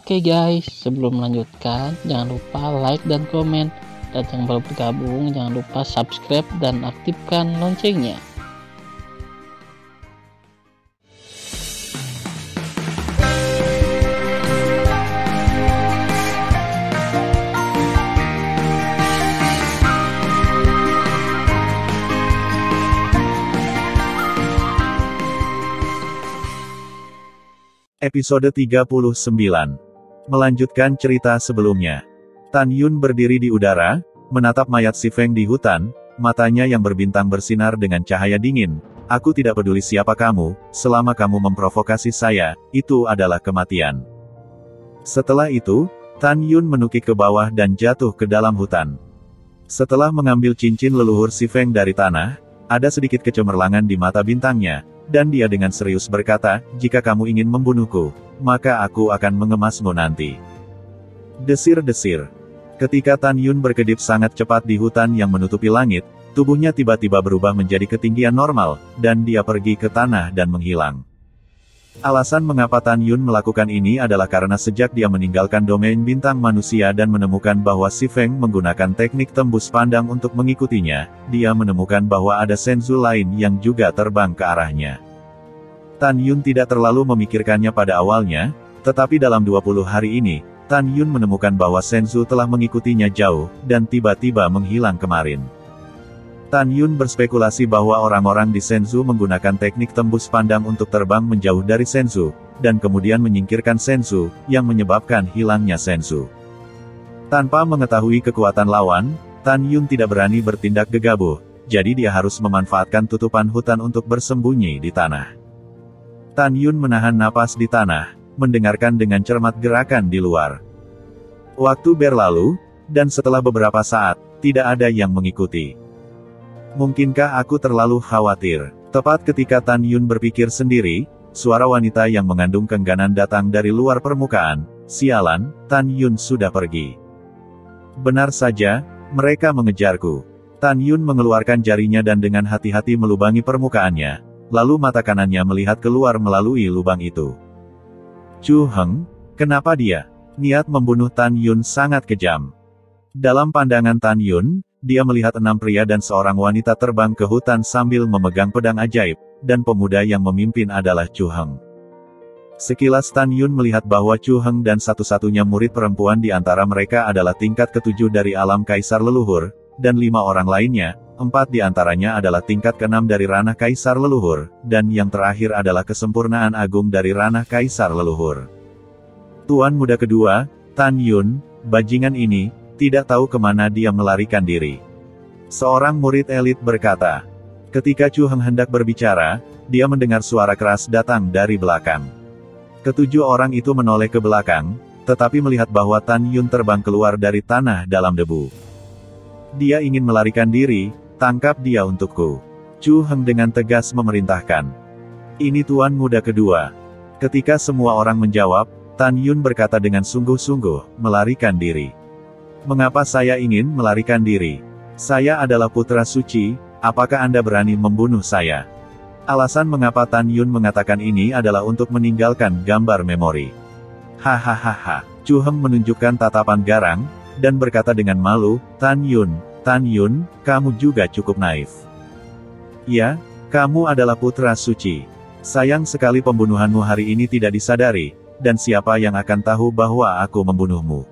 Oke guys, sebelum melanjutkan, jangan lupa like dan komen. Dan yang baru bergabung, jangan lupa subscribe dan aktifkan loncengnya. Episode 39. Melanjutkan cerita sebelumnya. Tan Yun berdiri di udara, menatap mayat si Feng di hutan, matanya yang berbintang bersinar dengan cahaya dingin. Aku tidak peduli siapa kamu, selama kamu memprovokasi saya, itu adalah kematian. Setelah itu, Tan Yun menukik ke bawah dan jatuh ke dalam hutan. Setelah mengambil cincin leluhur si Feng dari tanah, ada sedikit kecemerlangan di mata bintangnya. Dan dia dengan serius berkata, jika kamu ingin membunuhku, maka aku akan mengemasmu nanti. Desir-desir. Ketika Tan Yun berkedip sangat cepat di hutan yang menutupi langit, tubuhnya tiba-tiba berubah menjadi ketinggian normal, dan dia pergi ke tanah dan menghilang. Alasan mengapa Tan Yun melakukan ini adalah karena sejak dia meninggalkan domain bintang manusia dan menemukan bahwa si Feng menggunakan teknik tembus pandang untuk mengikutinya, dia menemukan bahwa ada Senzu lain yang juga terbang ke arahnya. Tan Yun tidak terlalu memikirkannya pada awalnya, tetapi dalam 20 hari ini, Tan Yun menemukan bahwa Senzu telah mengikutinya jauh, dan tiba-tiba menghilang kemarin. Tan Yun berspekulasi bahwa orang-orang di Senzu menggunakan teknik tembus pandang untuk terbang menjauh dari Senzu, dan kemudian menyingkirkan Senzu, yang menyebabkan hilangnya Senzu. Tanpa mengetahui kekuatan lawan, Tan Yun tidak berani bertindak gegabah, jadi dia harus memanfaatkan tutupan hutan untuk bersembunyi di tanah. Tan Yun menahan napas di tanah, mendengarkan dengan cermat gerakan di luar. Waktu berlalu, dan setelah beberapa saat, tidak ada yang mengikuti. Mungkinkah aku terlalu khawatir? Tepat ketika Tan Yun berpikir sendiri, suara wanita yang mengandung keengganan datang dari luar permukaan. Sialan, Tan Yun sudah pergi. Benar saja, mereka mengejarku. Tan Yun mengeluarkan jarinya dan dengan hati-hati melubangi permukaannya. Lalu mata kanannya melihat keluar melalui lubang itu. Chu Heng, kenapa dia? Niat membunuh Tan Yun sangat kejam. Dalam pandangan Tan Yun, dia melihat 6 pria dan seorang wanita terbang ke hutan sambil memegang pedang ajaib, dan pemuda yang memimpin adalah Chu Heng. Sekilas Tan Yun melihat bahwa Chu Heng dan satu-satunya murid perempuan di antara mereka adalah tingkat ke-7 dari alam kaisar leluhur, dan 5 orang lainnya, 4 di antaranya adalah tingkat ke-6 dari ranah kaisar leluhur, dan yang terakhir adalah kesempurnaan agung dari ranah kaisar leluhur. Tuan muda kedua, Tan Yun, bajingan ini, tidak tahu kemana dia melarikan diri. Seorang murid elit berkata. Ketika Chu Heng hendak berbicara, dia mendengar suara keras datang dari belakang. Ke-7 orang itu menoleh ke belakang, tetapi melihat bahwa Tan Yun terbang keluar dari tanah dalam debu. Dia ingin melarikan diri, tangkap dia untukku. Chu Heng dengan tegas memerintahkan. Ini tuan muda kedua. Ketika semua orang menjawab, Tan Yun berkata dengan sungguh-sungguh, melarikan diri. Mengapa saya ingin melarikan diri? Saya adalah putra suci, apakah Anda berani membunuh saya? Alasan mengapa Tan Yun mengatakan ini adalah untuk meninggalkan gambar memori. Hahaha. Chu Heng menunjukkan tatapan garang, dan berkata dengan malu, Tan Yun, kamu juga cukup naif. Ya, kamu adalah putra suci. Sayang sekali pembunuhanmu hari ini tidak disadari, dan siapa yang akan tahu bahwa aku membunuhmu?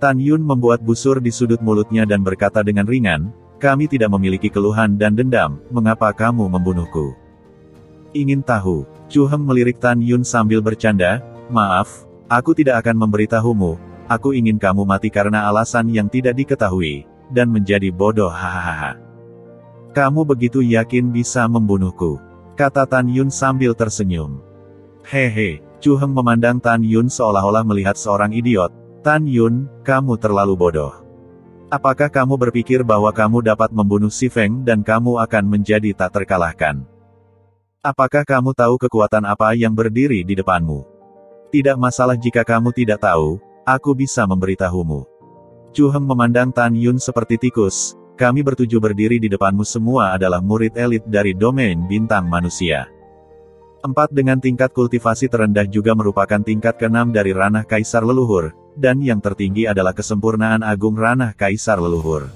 Tan Yun membuat busur di sudut mulutnya dan berkata dengan ringan, kami tidak memiliki keluhan dan dendam, mengapa kamu membunuhku? Ingin tahu? Chu Heng melirik Tan Yun sambil bercanda, maaf, aku tidak akan memberitahumu, aku ingin kamu mati karena alasan yang tidak diketahui, dan menjadi bodoh hahaha. Kamu begitu yakin bisa membunuhku? Kata Tan Yun sambil tersenyum. Hehe, Chu Heng memandang Tan Yun seolah-olah melihat seorang idiot. Tan Yun, kamu terlalu bodoh. Apakah kamu berpikir bahwa kamu dapat membunuh si Feng dan kamu akan menjadi tak terkalahkan? Apakah kamu tahu kekuatan apa yang berdiri di depanmu? Tidak masalah jika kamu tidak tahu, aku bisa memberitahumu. Chu Heng memandang Tan Yun seperti tikus, kami bertujuh berdiri di depanmu semua adalah murid elit dari domain bintang manusia. 4 dengan tingkat kultivasi terendah juga merupakan tingkat ke-6 dari ranah kaisar leluhur, dan yang tertinggi adalah kesempurnaan agung ranah kaisar leluhur.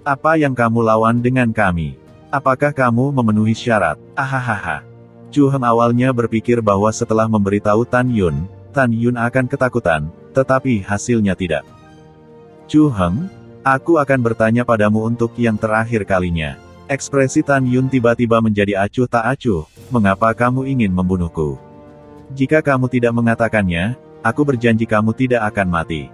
Apa yang kamu lawan dengan kami? Apakah kamu memenuhi syarat? Ahahaha. Chu Heng awalnya berpikir bahwa setelah memberitahu Tan Yun akan ketakutan, tetapi hasilnya tidak. Chu Heng, aku akan bertanya padamu untuk yang terakhir kalinya. Ekspresi Tan Yun tiba-tiba menjadi acuh tak acuh, mengapa kamu ingin membunuhku? Jika kamu tidak mengatakannya, aku berjanji kamu tidak akan mati.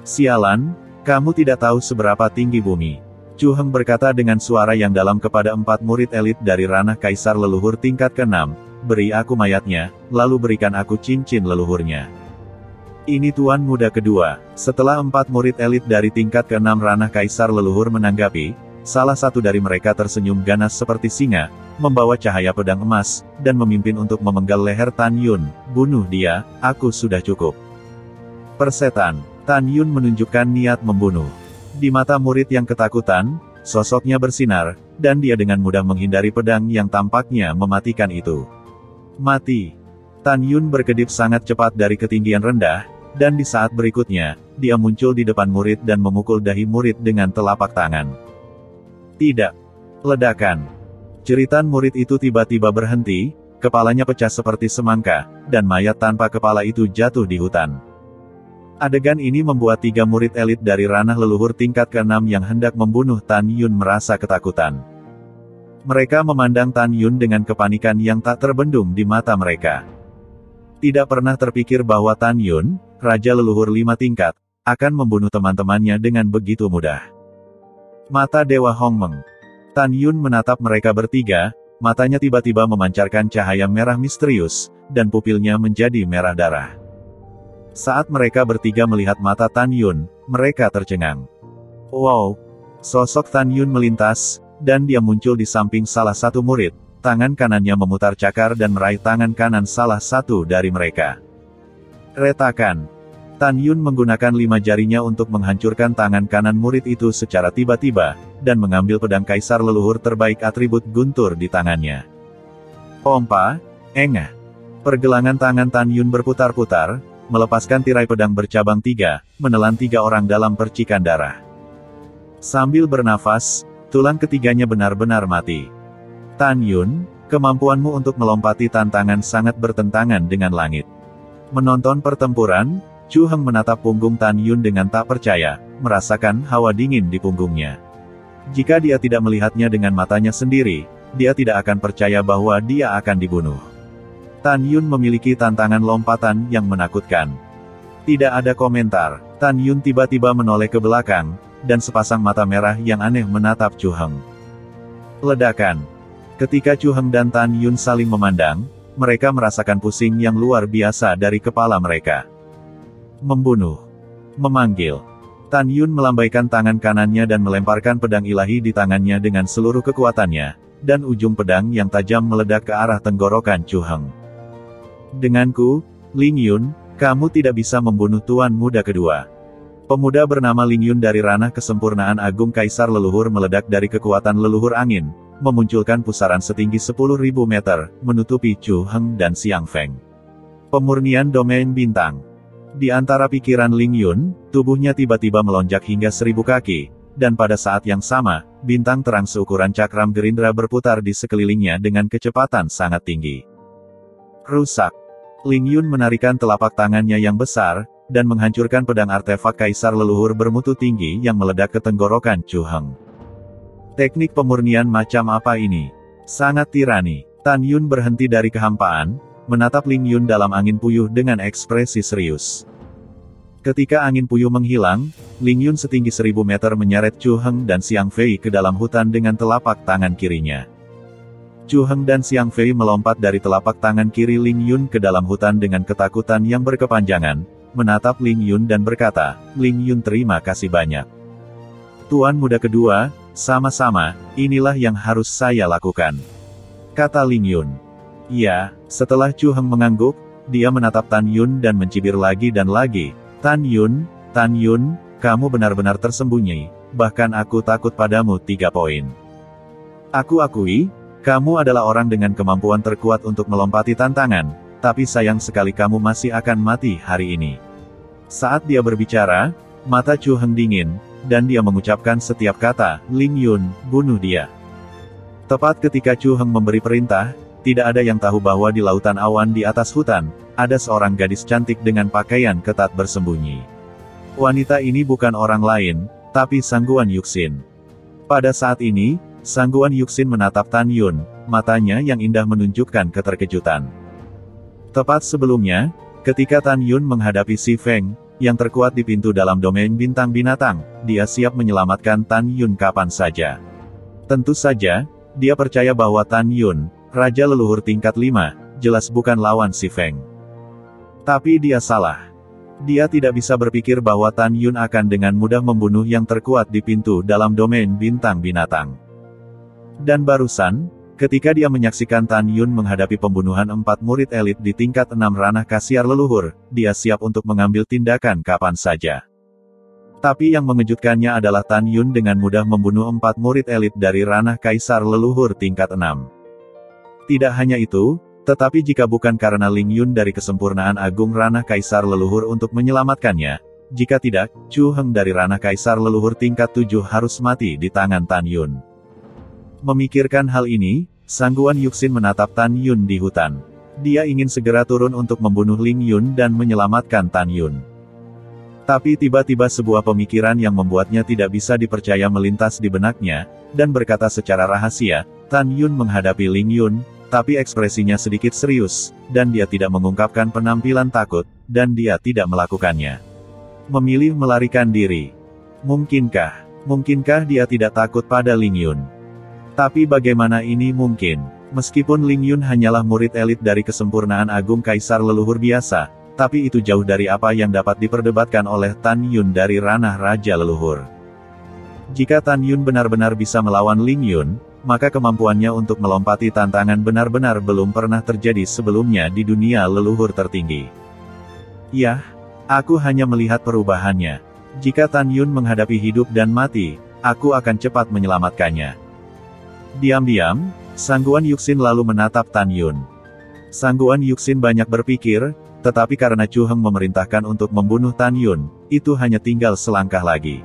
Sialan, kamu tidak tahu seberapa tinggi bumi. Chu Heng berkata dengan suara yang dalam kepada 4 murid elit dari ranah kaisar leluhur tingkat ke-6, beri aku mayatnya, lalu berikan aku cincin leluhurnya. Ini tuan muda kedua. Setelah 4 murid elit dari tingkat ke-6 ranah kaisar leluhur menanggapi, salah satu dari mereka tersenyum ganas seperti singa, membawa cahaya pedang emas, dan memimpin untuk memenggal leher Tan Yun. Bunuh dia, aku sudah cukup. Persetan, Tan Yun menunjukkan niat membunuh. Di mata murid yang ketakutan, sosoknya bersinar, dan dia dengan mudah menghindari pedang yang tampaknya mematikan itu. Mati. Tan Yun berkedip sangat cepat dari ketinggian rendah, dan di saat berikutnya, dia muncul di depan murid dan memukul dahi murid dengan telapak tangan. Tidak. Ledakan. Jeritan murid itu tiba-tiba berhenti, kepalanya pecah seperti semangka, dan mayat tanpa kepala itu jatuh di hutan. Adegan ini membuat 3 murid elit dari ranah leluhur tingkat ke-6 yang hendak membunuh Tan Yun merasa ketakutan. Mereka memandang Tan Yun dengan kepanikan yang tak terbendung di mata mereka. Tidak pernah terpikir bahwa Tan Yun, raja leluhur 5 tingkat, akan membunuh teman-temannya dengan begitu mudah. Mata Dewa Hongmeng. Tan Yun menatap mereka bertiga, matanya tiba-tiba memancarkan cahaya merah misterius, dan pupilnya menjadi merah darah. Saat mereka bertiga melihat mata Tan Yun, mereka tercengang. Wow! Sosok Tan Yun melintas, dan dia muncul di samping salah satu murid, tangan kanannya memutar cakar dan meraih tangan kanan salah satu dari mereka. Retakan. Tan Yun menggunakan 5 jarinya untuk menghancurkan tangan kanan murid itu secara tiba-tiba, dan mengambil pedang kaisar leluhur terbaik atribut guntur di tangannya. Pompa, engah. Pergelangan tangan Tan Yun berputar-putar, melepaskan tirai pedang bercabang 3, menelan 3 orang dalam percikan darah. Sambil bernafas, tulang ketiganya benar-benar mati. Tan Yun, kemampuanmu untuk melompati tantangan sangat bertentangan dengan langit. Menonton pertempuran, Chu Heng menatap punggung Tan Yun dengan tak percaya, merasakan hawa dingin di punggungnya. Jika dia tidak melihatnya dengan matanya sendiri, dia tidak akan percaya bahwa dia akan dibunuh. Tan Yun memiliki tantangan lompatan yang menakutkan. Tidak ada komentar, Tan Yun tiba-tiba menoleh ke belakang, dan sepasang mata merah yang aneh menatap Chu Heng. Ledakan. Ketika Chu Heng dan Tan Yun saling memandang, mereka merasakan pusing yang luar biasa dari kepala mereka. Membunuh. Memanggil. Tan Yun melambaikan tangan kanannya dan melemparkan pedang ilahi di tangannya dengan seluruh kekuatannya, dan ujung pedang yang tajam meledak ke arah tenggorokan Chu Heng. Denganku, Ling Yun, kamu tidak bisa membunuh tuan muda kedua. Pemuda bernama Ling Yun dari ranah kesempurnaan agung kaisar leluhur meledak dari kekuatan leluhur angin, memunculkan pusaran setinggi 10.000 meter, menutupi Chu Heng dan Xiang Feng. Pemurnian domain bintang. Di antara pikiran Ling Yun, tubuhnya tiba-tiba melonjak hingga 1000 kaki, dan pada saat yang sama, bintang terang seukuran cakram gerindra berputar di sekelilingnya dengan kecepatan sangat tinggi. Rusak. Ling Yun menarikan telapak tangannya yang besar, dan menghancurkan pedang artefak kaisar leluhur bermutu tinggi yang meledak ke tenggorokan Chu Heng. Teknik pemurnian macam apa ini? Sangat tirani. Tan Yun berhenti dari kehampaan, menatap Ling Yun dalam angin puyuh dengan ekspresi serius. Ketika angin puyuh menghilang, Ling Yun setinggi 1000 meter menyeret Chu Heng dan Xiang Fei ke dalam hutan dengan telapak tangan kirinya. Chu Heng dan Xiang Fei melompat dari telapak tangan kiri Ling Yun ke dalam hutan dengan ketakutan yang berkepanjangan, menatap Ling Yun dan berkata, Ling Yun terima kasih banyak. Tuan muda kedua, sama-sama, inilah yang harus saya lakukan. Kata Ling Yun. Ya, setelah Chu Heng mengangguk, dia menatap Tan Yun dan mencibir lagi dan lagi. Tan Yun, kamu benar-benar tersembunyi, bahkan aku takut padamu 3 poin. Aku akui, Kamu adalah orang dengan kemampuan terkuat untuk melompati tantangan, tapi sayang sekali kamu masih akan mati hari ini. Saat dia berbicara, mata Chu Heng dingin, dan dia mengucapkan setiap kata, Ling Yun, bunuh dia. Tepat ketika Chu Heng memberi perintah, tidak ada yang tahu bahwa di lautan awan di atas hutan, ada seorang gadis cantik dengan pakaian ketat bersembunyi. Wanita ini bukan orang lain, tapi Sangguan Yuxin. Pada saat ini, Sangguan Yuxin menatap Tan Yun, matanya yang indah menunjukkan keterkejutan. Tepat sebelumnya, ketika Tan Yun menghadapi Si Feng, yang terkuat di pintu dalam domain bintang binatang, dia siap menyelamatkan Tan Yun kapan saja. Tentu saja, dia percaya bahwa Tan Yun, Raja Leluhur tingkat 5, jelas bukan lawan Si Feng. Tapi dia salah. Dia tidak bisa berpikir bahwa Tan Yun akan dengan mudah membunuh yang terkuat di pintu dalam domain bintang binatang. Dan barusan, ketika dia menyaksikan Tan Yun menghadapi pembunuhan 4 murid elit di tingkat 6 ranah Kaisar Leluhur, dia siap untuk mengambil tindakan kapan saja. Tapi yang mengejutkannya adalah Tan Yun dengan mudah membunuh 4 murid elit dari ranah Kaisar Leluhur tingkat 6. Tidak hanya itu, tetapi jika bukan karena Ling Yun dari kesempurnaan agung ranah Kaisar Leluhur untuk menyelamatkannya, jika tidak, Chu Heng dari ranah Kaisar Leluhur tingkat 7 harus mati di tangan Tan Yun. Memikirkan hal ini, Sangguan Yuxin menatap Tan Yun di hutan. Dia ingin segera turun untuk membunuh Ling Yun dan menyelamatkan Tan Yun. Tapi tiba-tiba sebuah pemikiran yang membuatnya tidak bisa dipercaya melintas di benaknya, dan berkata secara rahasia, Tan Yun menghadapi Ling Yun, tapi ekspresinya sedikit serius, dan dia tidak mengungkapkan penampilan takut, dan dia tidak melakukannya. Memilih melarikan diri. Mungkinkah dia tidak takut pada Ling Yun? Tapi bagaimana ini mungkin? Meskipun Ling Yun hanyalah murid elit dari kesempurnaan agung Kaisar Leluhur biasa, tapi itu jauh dari apa yang dapat diperdebatkan oleh Tan Yun dari ranah Raja Leluhur. Jika Tan Yun benar-benar bisa melawan Ling Yun, maka kemampuannya untuk melompati tantangan benar-benar belum pernah terjadi sebelumnya di dunia leluhur tertinggi. Yah, aku hanya melihat perubahannya. Jika Tan Yun menghadapi hidup dan mati, aku akan cepat menyelamatkannya. Diam-diam, Sangguan Yuxin lalu menatap Tan Yun. Sangguan Yuxin banyak berpikir, tetapi karena Chu Heng memerintahkan untuk membunuh Tan Yun, itu hanya tinggal selangkah lagi.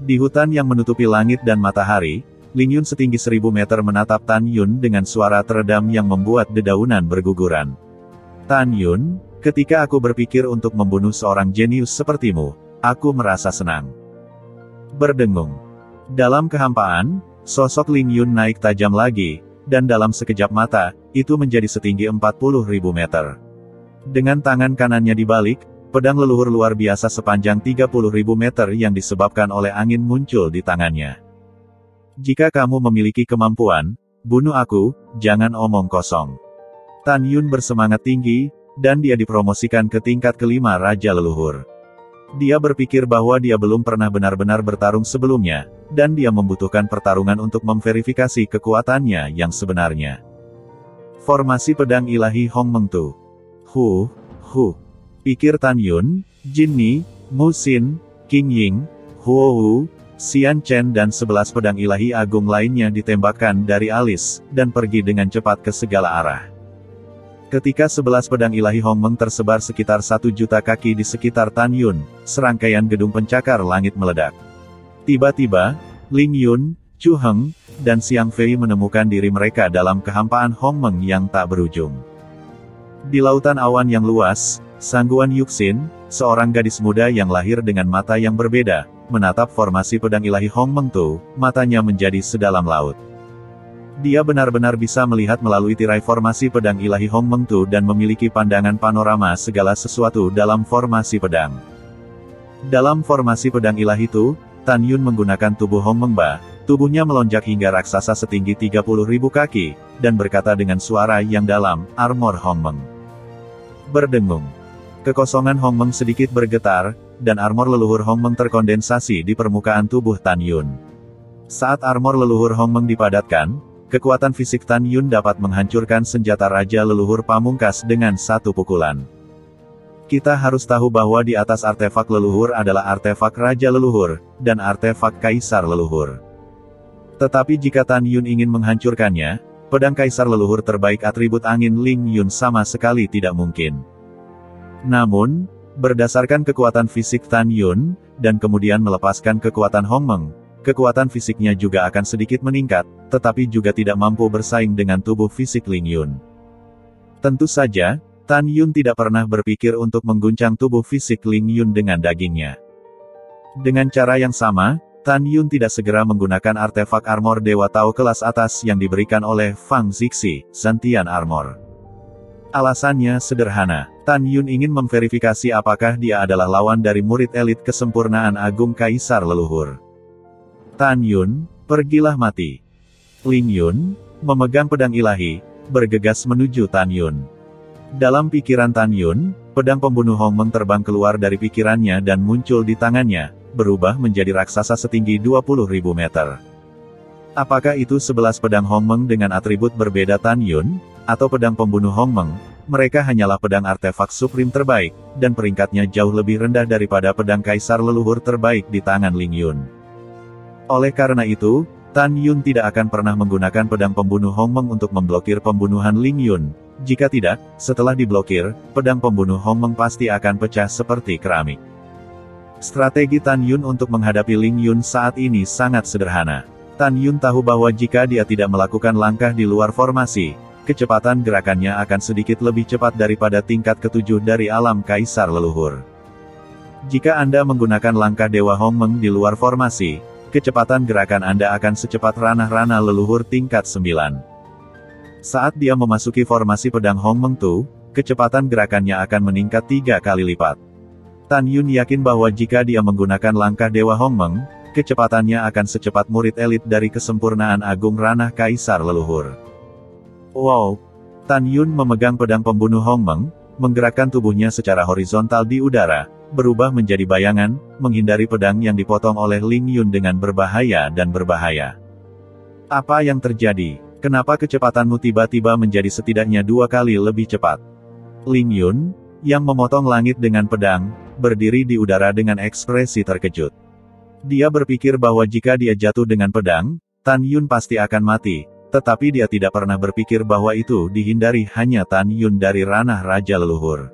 Di hutan yang menutupi langit dan matahari, Ling Yun setinggi 1000 meter menatap Tan Yun dengan suara teredam yang membuat dedaunan berguguran. Tan Yun, ketika aku berpikir untuk membunuh seorang jenius sepertimu, aku merasa senang. Berdengung. Dalam kehampaan, sosok Ling Yun naik tajam lagi, dan dalam sekejap mata, itu menjadi setinggi 40.000 meter. Dengan tangan kanannya dibalik, pedang leluhur luar biasa sepanjang 30.000 meter yang disebabkan oleh angin muncul di tangannya. Jika kamu memiliki kemampuan, bunuh aku, jangan omong kosong. Tan Yun bersemangat tinggi, dan dia dipromosikan ke tingkat kelima Raja Leluhur. Dia berpikir bahwa dia belum pernah benar-benar bertarung sebelumnya, dan dia membutuhkan pertarungan untuk memverifikasi kekuatannya yang sebenarnya. Formasi pedang ilahi Hong Meng Tu. Pikir Tan Yun, Jin Ni, Mu Xin, Qing Ying, Huo Wu, Xian Chen dan 11 pedang ilahi agung lainnya ditembakkan dari alis, dan pergi dengan cepat ke segala arah. Ketika 11 pedang ilahi Hong Meng tersebar sekitar 1 juta kaki di sekitar Tan Yun, serangkaian gedung pencakar langit meledak. Tiba-tiba, Ling Yun, Chu Heng, dan Xiang Fei menemukan diri mereka dalam kehampaan Hong Meng yang tak berujung. Di lautan awan yang luas, Sangguan Yuxin, seorang gadis muda yang lahir dengan mata yang berbeda, menatap formasi pedang ilahi Hong Meng Tu, matanya menjadi sedalam laut. Dia benar-benar bisa melihat melalui tirai formasi pedang ilahi Hong Meng Tu dan memiliki pandangan panorama segala sesuatu dalam formasi pedang. Dalam formasi pedang ilahi itu, Tan Yun menggunakan tubuh Hong Meng Ba, tubuhnya melonjak hingga raksasa setinggi 30.000 kaki, dan berkata dengan suara yang dalam, armor Hong Meng. Berdengung. Kekosongan Hong Meng sedikit bergetar, dan armor leluhur Hong Meng terkondensasi di permukaan tubuh Tan Yun. Saat armor leluhur Hong Meng dipadatkan, kekuatan fisik Tan Yun dapat menghancurkan senjata Raja Leluhur Pamungkas dengan satu pukulan. Kita harus tahu bahwa di atas artefak leluhur adalah artefak Raja Leluhur, dan artefak Kaisar Leluhur. Tetapi jika Tan Yun ingin menghancurkannya, pedang kaisar leluhur terbaik atribut angin Ling Yun sama sekali tidak mungkin. Namun, berdasarkan kekuatan fisik Tan Yun, dan kemudian melepaskan kekuatan Hong Meng, kekuatan fisiknya juga akan sedikit meningkat, tetapi juga tidak mampu bersaing dengan tubuh fisik Ling Yun. Tentu saja, Tan Yun tidak pernah berpikir untuk mengguncang tubuh fisik Ling Yun dengan dagingnya. Dengan cara yang sama, Tan Yun tidak segera menggunakan artefak armor Dewa Tao kelas atas yang diberikan oleh Fang Zixi, Zantian Armor. Alasannya sederhana, Tan Yun ingin memverifikasi apakah dia adalah lawan dari murid elit kesempurnaan agung Kaisar Leluhur. Tan Yun, pergilah mati. Ling Yun, memegang pedang ilahi, bergegas menuju Tan Yun. Dalam pikiran Tan Yun, pedang pembunuh Hong Meng terbang keluar dari pikirannya dan muncul di tangannya, berubah menjadi raksasa setinggi 20.000 meter. Apakah itu 11 pedang Hong Meng dengan atribut berbeda Tan Yun, atau pedang pembunuh Hong Meng? Mereka hanyalah pedang artefak supreme terbaik, dan peringkatnya jauh lebih rendah daripada pedang kaisar leluhur terbaik di tangan Ling Yun. Oleh karena itu, Tan Yun tidak akan pernah menggunakan pedang pembunuh Hong Meng untuk memblokir pembunuhan Ling Yun. Jika tidak, setelah diblokir, pedang pembunuh Hong Meng pasti akan pecah seperti keramik. Strategi Tan Yun untuk menghadapi Ling Yun saat ini sangat sederhana. Tan Yun tahu bahwa jika dia tidak melakukan langkah di luar formasi, kecepatan gerakannya akan sedikit lebih cepat daripada tingkat ketujuh dari alam Kaisar Leluhur. Jika Anda menggunakan langkah Dewa Hong Meng di luar formasi, kecepatan gerakan Anda akan secepat ranah-ranah leluhur tingkat 9. Saat dia memasuki formasi pedang Hong Meng Tu, kecepatan gerakannya akan meningkat 3 kali lipat. Tan Yun yakin bahwa jika dia menggunakan langkah Dewa Hong Meng, kecepatannya akan secepat murid elit dari kesempurnaan agung ranah Kaisar Leluhur. Wow! Tan Yun memegang pedang pembunuh Hong Meng, menggerakkan tubuhnya secara horizontal di udara, berubah menjadi bayangan, menghindari pedang yang dipotong oleh Ling Yun dengan berbahaya dan berbahaya. Apa yang terjadi? Kenapa kecepatanmu tiba-tiba menjadi setidaknya 2 kali lebih cepat? Ling Yun, yang memotong langit dengan pedang, berdiri di udara dengan ekspresi terkejut. Dia berpikir bahwa jika dia jatuh dengan pedang, Tan Yun pasti akan mati, tetapi dia tidak pernah berpikir bahwa itu dihindari hanya Tan Yun dari ranah Raja Leluhur.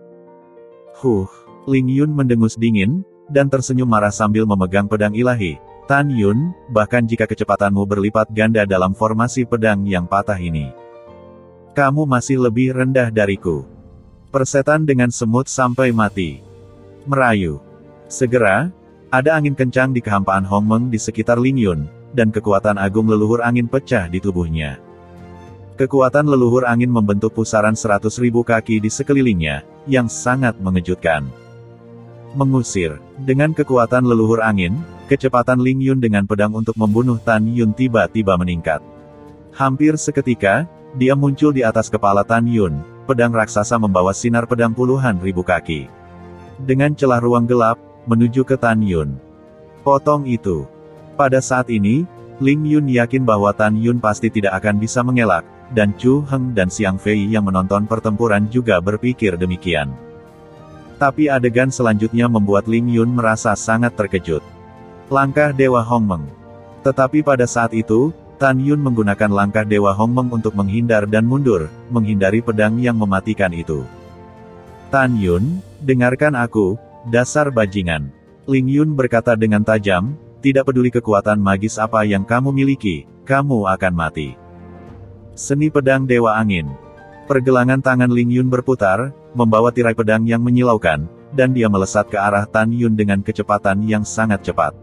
Ling Yun mendengus dingin, dan tersenyum marah sambil memegang pedang ilahi. Tan Yun, bahkan jika kecepatanmu berlipat ganda dalam formasi pedang yang patah ini, kamu masih lebih rendah dariku. Persetan dengan semut sampai mati. Merayu. Segera, ada angin kencang di kehampaan Hong Meng di sekitar Ling Yun, dan kekuatan agung leluhur angin pecah di tubuhnya. Kekuatan leluhur angin membentuk pusaran 100.000 kaki di sekelilingnya, yang sangat mengejutkan. Mengusir. Dengan kekuatan leluhur angin, kecepatan Ling Yun dengan pedang untuk membunuh Tan Yun tiba-tiba meningkat. Hampir seketika, dia muncul di atas kepala Tan Yun, pedang raksasa membawa sinar pedang puluhan ribu kaki. Dengan celah ruang gelap, menuju ke Tan Yun. Potong itu. Pada saat ini, Ling Yun yakin bahwa Tan Yun pasti tidak akan bisa mengelak, dan Chu Heng dan Xiang Fei yang menonton pertempuran juga berpikir demikian. Tapi adegan selanjutnya membuat Ling Yun merasa sangat terkejut. Langkah Dewa Hong Meng. Tetapi pada saat itu, Tan Yun menggunakan langkah Dewa Hong Meng untuk menghindar dan mundur, menghindari pedang yang mematikan itu. Tan Yun, dengarkan aku, dasar bajingan. Ling Yun berkata dengan tajam, tidak peduli kekuatan magis apa yang kamu miliki, kamu akan mati. Seni pedang Dewa Angin. Pergelangan tangan Ling Yun berputar, membawa tirai pedang yang menyilaukan, dan dia melesat ke arah Tan Yun dengan kecepatan yang sangat cepat.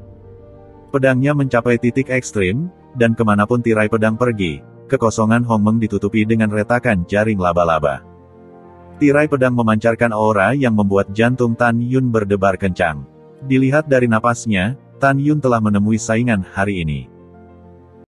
Pedangnya mencapai titik ekstrim, dan kemanapun tirai pedang pergi, kekosongan Hong Meng ditutupi dengan retakan jaring laba-laba. Tirai pedang memancarkan aura yang membuat jantung Tan Yun berdebar kencang. Dilihat dari napasnya, Tan Yun telah menemui saingan hari ini.